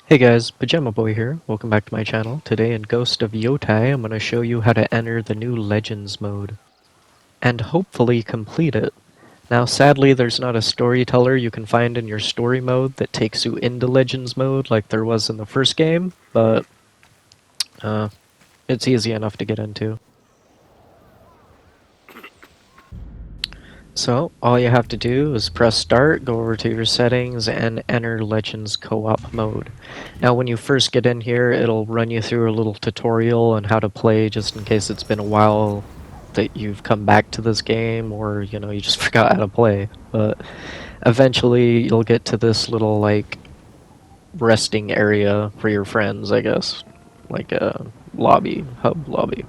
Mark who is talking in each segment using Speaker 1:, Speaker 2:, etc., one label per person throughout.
Speaker 1: Hey guys, Pajama Boy here. Welcome back to my channel. Today in Ghost of Yotei, I'm going to show you how to enter the new Legends mode and hopefully complete it. Now sadly there's not a storyteller you can find in your story mode that takes you into Legends mode like there was in the first game, but uh, it's easy enough to get into. So, all you have to do is press start, go over to your settings, and enter Legends Co-op mode. Now when you first get in here, it'll run you through a little tutorial on how to play just in case it's been a while that you've come back to this game or, you just forgot how to play. But eventually you'll get to this little, like, resting area for your friends, I guess. Like a hub lobby.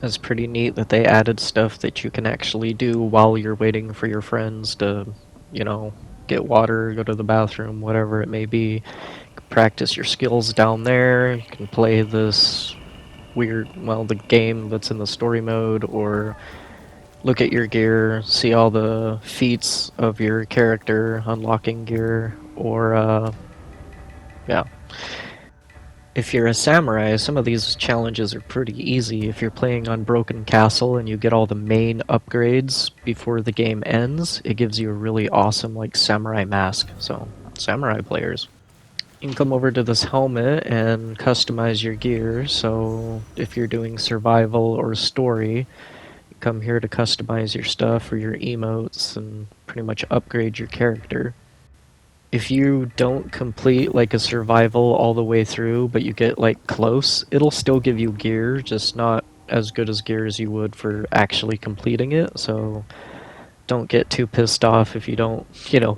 Speaker 1: It's pretty neat that they added stuff that you can actually do while you're waiting for your friends to, you know, get water, go to the bathroom, whatever it may be. You can practice your skills down there. You can play this the game that's in the story mode, or look at your gear, see all the feats of your character, unlocking gear, or, yeah. If you're a samurai, some of these challenges are pretty easy. If you're playing on Broken Castle and you get all the main upgrades before the game ends, it gives you a really awesome, like, samurai mask. So, samurai players. You can come over to this helmet and customize your gear. So, if you're doing survival or story, you come here to customize your stuff or your emotes and pretty much upgrade your character. If you don't complete like a survival all the way through, but you get like close, it'll still give you gear, just not as good as gear as you would for actually completing it. So don't get too pissed off if you don't,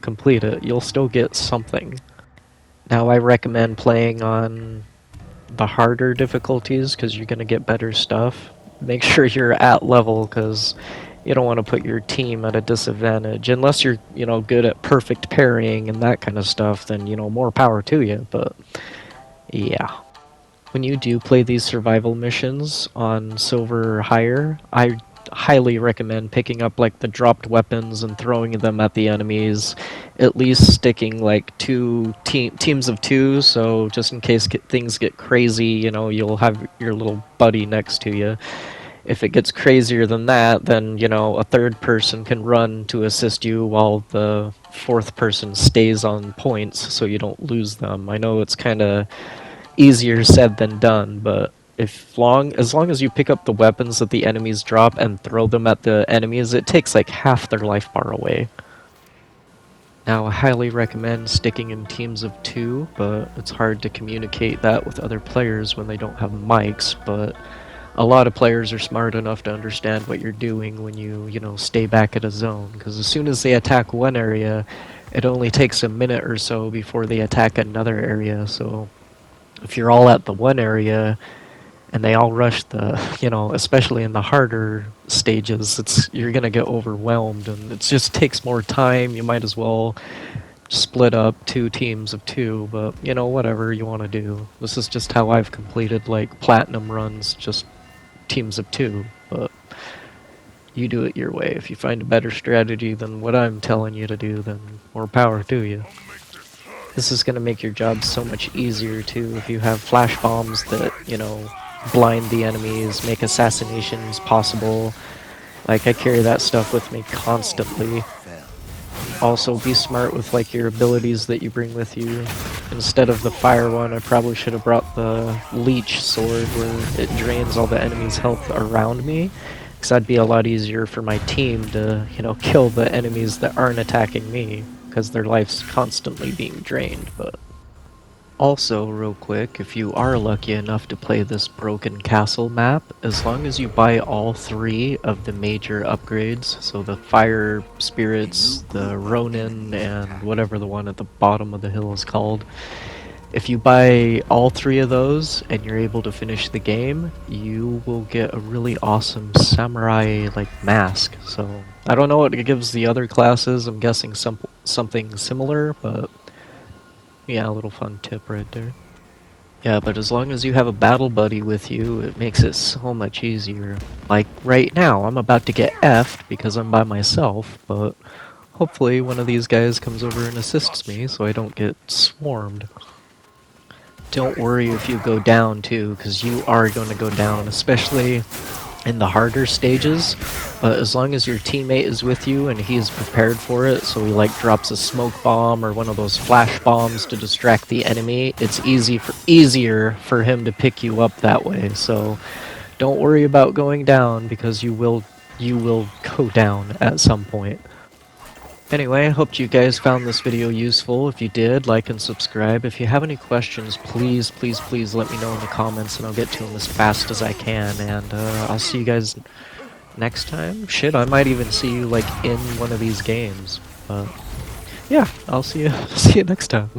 Speaker 1: complete it. You'll still get something. Now I recommend playing on the harder difficulties because you're going to get better stuff. Make sure you're at level because you don't want to put your team at a disadvantage. Unless you're, good at perfect parrying and that kind of stuff, then, more power to you. But, yeah. When you do play these survival missions on silver or higher, I highly recommend picking up like the dropped weapons and throwing them at the enemies, at least sticking like teams of two, so just in case things get crazy, you'll have your little buddy next to you. If it gets crazier than that, then, a third person can run to assist you while the fourth person stays on points so you don't lose them. I know it's kind of easier said than done, but as long as you pick up the weapons that the enemies drop and throw them at the enemies, it takes like half their life bar away. Now, I highly recommend sticking in teams of two, but it's hard to communicate that with other players when they don't have mics, but a lot of players are smart enough to understand what you're doing when you stay back at a zone, because as soon as they attack one area, it only takes a minute or so before they attack another area, so if you're all at the one area and they all rush especially in the harder stages, you're gonna get overwhelmed and it just takes more time. You might as well split up two teams of two, but whatever you want to do. This is just how I've completed like platinum runs, just teams of two, but you do it your way. If you find a better strategy than what I'm telling you to do, then more power to you. This is going to make your job so much easier too if you have flash bombs that, blind the enemies, make assassinations possible. Like, I carry that stuff with me constantly. Also, be smart with like your abilities that you bring with you. Instead of the fire one, I probably should have brought the leech sword where it drains all the enemies' health around me. Because that'd be a lot easier for my team to, kill the enemies that aren't attacking me. Because their life's constantly being drained, but... Also, real quick, if you are lucky enough to play this Broken Castle map, as long as you buy all three of the major upgrades, so the Fire Spirits, the Ronin, and whatever the one at the bottom of the hill is called, if you buy all three of those and you're able to finish the game, you will get a really awesome samurai like mask. So I don't know what it gives the other classes. I'm guessing something similar, but yeah, a little fun tip right there. Yeah, but as long as you have a battle buddy with you, it makes it so much easier. Like right now, I'm about to get F'd because I'm by myself, but hopefully one of these guys comes over and assists me so I don't get swarmed. don't worry if you go down too, because you are going to go down, especially in the harder stages. But as long as your teammate is with you and he's prepared for it, so he like drops a smoke bomb or one of those flash bombs to distract the enemy, it's easier for him to pick you up that way. So don't worry about going down, because you will go down at some point. Anyway, I hope you guys found this video useful. If you did, like and subscribe. If you have any questions, please let me know in the comments and I'll get to them as fast as I can. And I'll see you guys next time. Shit, I might even see you like in one of these games. But yeah, I'll see you see you next time.